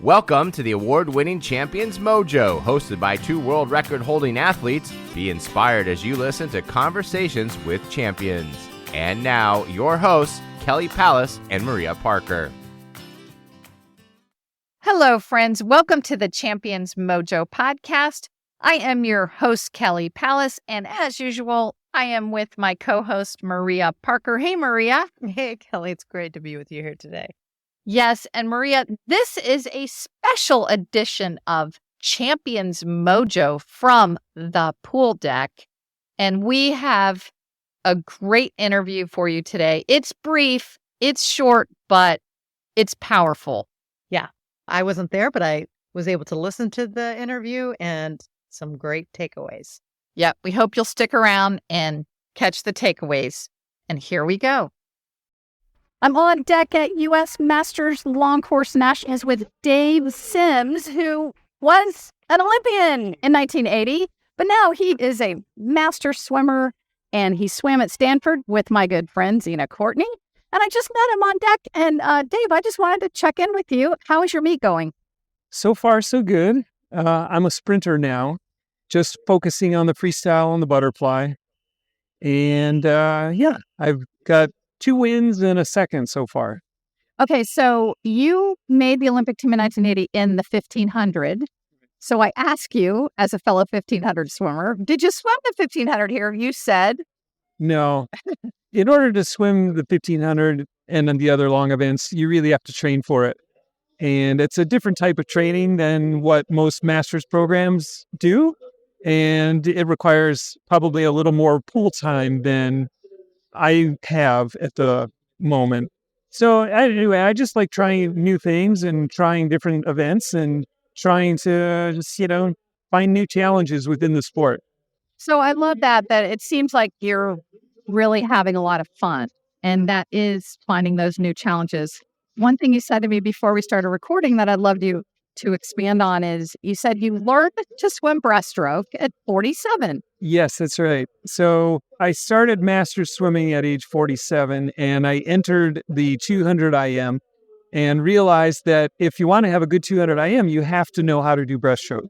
Welcome to the award-winning Champions Mojo, hosted by two world record-holding athletes. Be inspired as you listen to conversations with champions. And now, your hosts, Kelly Pallas and Maria Parker. Hello, friends. Welcome to the Champions Mojo podcast. I am your host, Kelly Pallas, and as usual, I am with my co-host, Maria Parker. Hey, Maria. Hey, Kelly. It's great to be with you here today. Yes, and Maria, this is a special edition of Champions Mojo from the pool deck, and we have a great interview for you today. It's brief, it's short, but it's powerful. Yeah, I wasn't there, but I was able to listen to the interview and some great takeaways. Yeah, we hope you'll stick around and catch the takeaways. And here we go. I'm on deck at U.S. Masters Long Course Nationals with Dave Sims, who was an Olympian in 1980, but now he is a master swimmer, and he swam at Stanford with my good friend, Zena Courtney. And I just met him on deck. And Dave, I just wanted to check in with you. How is your meet going? So far, so good. I'm a sprinter now, just focusing on the freestyle and the butterfly. And I've got 2 wins and a second so far. Okay, so you made the Olympic team in 1980 in the 1500. So I ask you, as a fellow 1500 swimmer, did you swim the 1500 here? You said no. In order to swim the 1500 and then the other long events, you really have to train for it. And it's a different type of training than what most master's programs do. And it requires probably a little more pool time than I have at the moment. So anyway, I just like trying new things and trying different events and trying to just, find new challenges within the sport. So I love that it seems like you're really having a lot of fun, and that is finding those new challenges. One thing you said to me before we started recording that I'd love you to expand on is you said you learned to swim breaststroke at 47. Yes, that's right. So I started master swimming at age 47, and I entered the 200 IM and realized that if you want to have a good 200 IM, you have to know how to do breaststroke.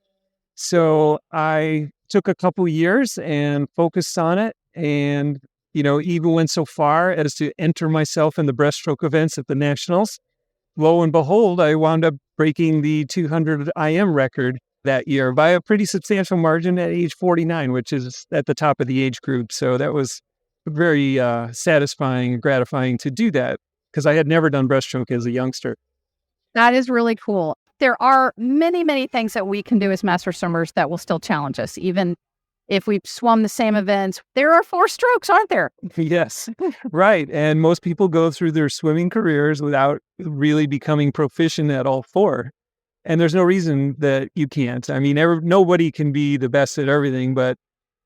So I took a couple years and focused on it, and even went so far as to enter myself in the breaststroke events at the Nationals. Lo and behold, I wound up breaking the 200 IM record that year by a pretty substantial margin at age 49, which is at the top of the age group. So that was very satisfying and gratifying to do that because I had never done breaststroke as a youngster. That is really cool. There are many, many things that we can do as master swimmers that will still challenge us. Even if we've swum the same events, there are 4 strokes, aren't there? Yes, right. And most people go through their swimming careers without really becoming proficient at all 4. And there's no reason that you can't. I mean, nobody can be the best at everything, but,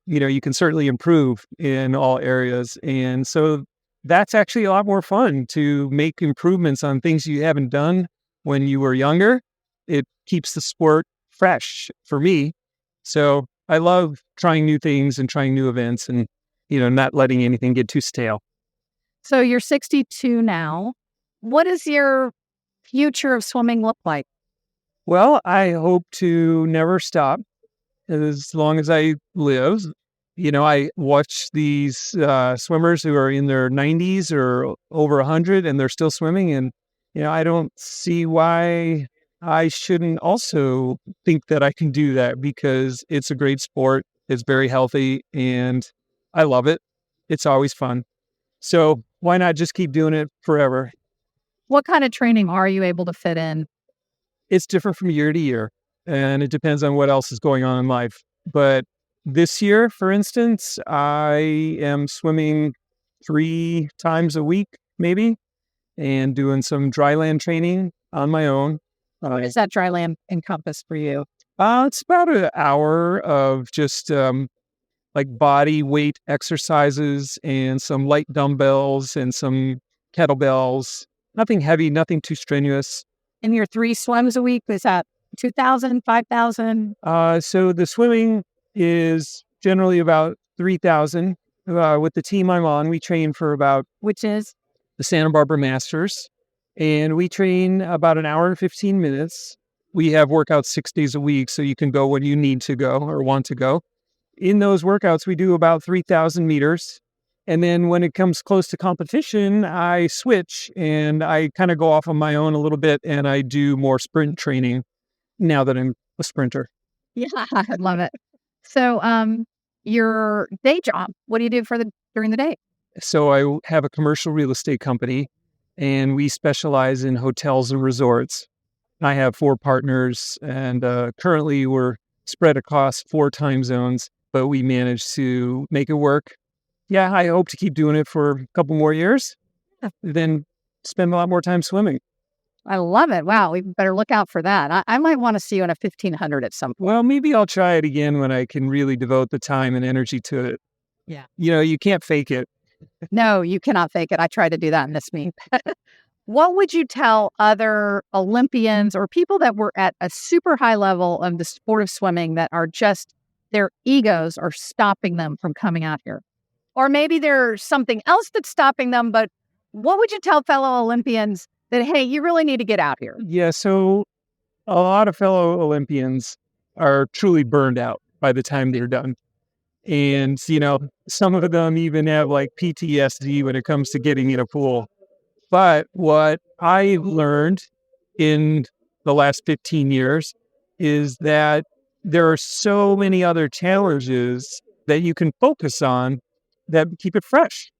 you can certainly improve in all areas. And so that's actually a lot more fun to make improvements on things you haven't done when you were younger. It keeps the sport fresh for me. So I love trying new things and trying new events and, not letting anything get too stale. So you're 62 now. What does your future of swimming look like? Well, I hope to never stop as long as I live. I watch these swimmers who are in their 90s or over 100 and they're still swimming. And, I don't see why I shouldn't also think that I can do that because it's a great sport. It's very healthy and I love it. It's always fun. So why not just keep doing it forever? What kind of training are you able to fit in? It's different from year to year and it depends on what else is going on in life. But this year, for instance, I am swimming 3 times a week, maybe, and doing some dryland training on my own. What does that dryland encompass for you? It's about an hour of just like body weight exercises and some light dumbbells and some kettlebells. Nothing heavy, nothing too strenuous. And your 3 swims a week, is that 2,000, 5,000? So the swimming is generally about 3,000. With the team I'm on, we train for about... Which is? The Santa Barbara Masters. And we train about an hour and 15 minutes. We have workouts 6 days a week, so you can go when you need to go or want to go. In those workouts, we do about 3,000 meters. And then when it comes close to competition, I switch and I kind of go off on my own a little bit and I do more sprint training now that I'm a sprinter. Yeah, I love it. So, your day job, what do you do during the day? So I have a commercial real estate company and we specialize in hotels and resorts. I have 4 partners and currently we're spread across 4 time zones, but we managed to make it work. Yeah, I hope to keep doing it for a couple more years, then spend a lot more time swimming. I love it. Wow, we better look out for that. I might want to see you in a 1500 at some point. Well, maybe I'll try it again when I can really devote the time and energy to it. Yeah. You can't fake it. No, you cannot fake it. I tried to do that and missed me. What would you tell other Olympians or people that were at a super high level of the sport of swimming that are just, their egos are stopping them from coming out here? Or maybe there's something else that's stopping them, but what would you tell fellow Olympians that, hey, you really need to get out here? Yeah, so a lot of fellow Olympians are truly burned out by the time they're done. And, some of them even have like PTSD when it comes to getting in a pool. But what I learned in the last 15 years is that there are so many other challenges that you can focus on that keep it fresh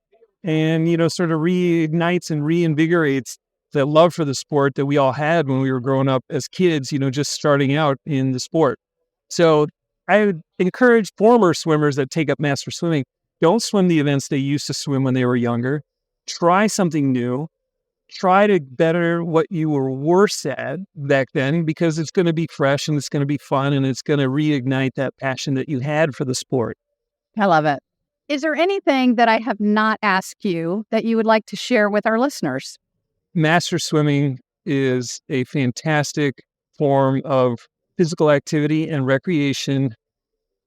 and, sort of reignites and reinvigorates the love for the sport that we all had when we were growing up as kids, just starting out in the sport. So I would encourage former swimmers that take up master swimming, don't swim the events they used to swim when they were younger. Try something new. Try to better what you were worse at back then, because it's going to be fresh and it's going to be fun and it's going to reignite that passion that you had for the sport. I love it. Is there anything that I have not asked you that you would like to share with our listeners? Master swimming is a fantastic form of physical activity and recreation.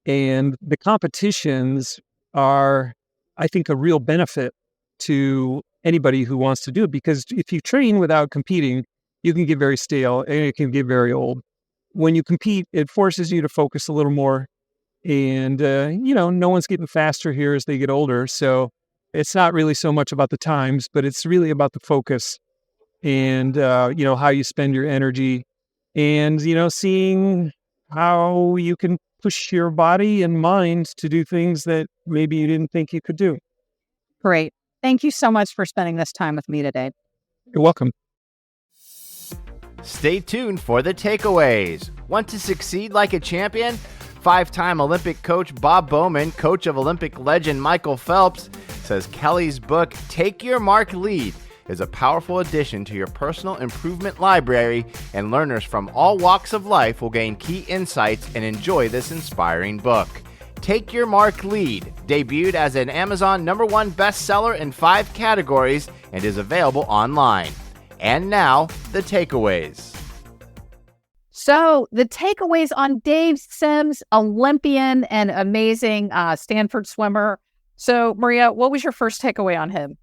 And the competitions are, I think, a real benefit to anybody who wants to do it, because if you train without competing, you can get very stale and it can get very old. When you compete, it forces you to focus a little more. And, no one's getting faster here as they get older. So it's not really so much about the times, but it's really about the focus and, how you spend your energy and, seeing how you can push your body and mind to do things that maybe you didn't think you could do. Great. Thank you so much for spending this time with me today. You're welcome. Stay tuned for the takeaways. Want to succeed like a champion? 5-time Olympic coach Bob Bowman, coach of Olympic legend Michael Phelps, says Kelly's book, Take Your Mark, Lead, is a powerful addition to your personal improvement library, and learners from all walks of life will gain key insights and enjoy this inspiring book. Take Your Mark, Lead debuted as an Amazon #1 bestseller in 5 categories and is available online. And now, the takeaways. So the takeaways on Dave Sims, Olympian and amazing Stanford swimmer. So Maria, what was your first takeaway on him?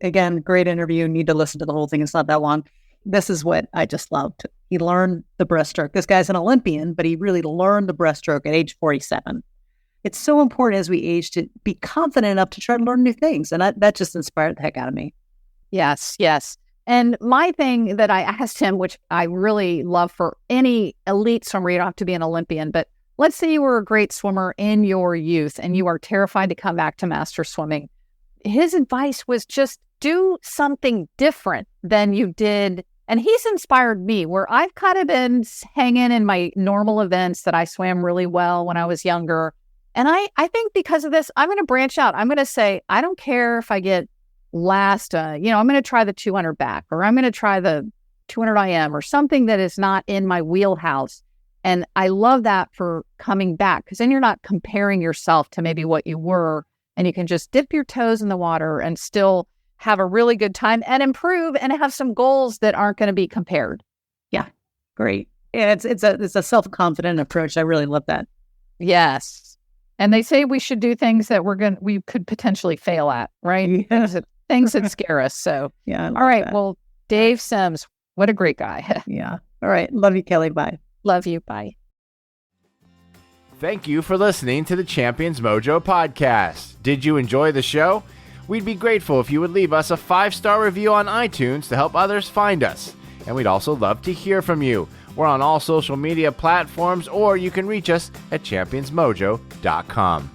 Again, great interview. Need to listen to the whole thing. It's not that long. This is what I just loved. He learned the breaststroke. This guy's an Olympian, but he really learned the breaststroke at age 47. It's so important as we age to be confident enough to try to learn new things. And that just inspired the heck out of me. Yes, yes. And my thing that I asked him, which I really love for any elite swimmer, you don't have to be an Olympian, but let's say you were a great swimmer in your youth and you are terrified to come back to master swimming. His advice was just do something different than you did. And he's inspired me, where I've kind of been hanging in my normal events that I swam really well when I was younger. And I think because of this, I'm going to branch out. I'm going to say, I don't care if I get last, I'm going to try the 200 back, or I'm going to try the 200 IM or something that is not in my wheelhouse. And I love that for coming back, because then you're not comparing yourself to maybe what you were, and you can just dip your toes in the water and still have a really good time and improve and have some goals that aren't going to be compared. Yeah, great. Yeah, it's a self-confident approach. I really love that. Yes. And they say we should do things that we could potentially fail at, right? Yeah. Things that scare us. So, yeah. All right. That. Well, Dave Sims, what a great guy. Yeah. All right. Love you, Kelly. Bye. Love you. Bye. Thank you for listening to the Champions Mojo podcast. Did you enjoy the show? We'd be grateful if you would leave us a 5-star review on iTunes to help others find us. And we'd also love to hear from you. We're on all social media platforms, or you can reach us at championsmojo.com.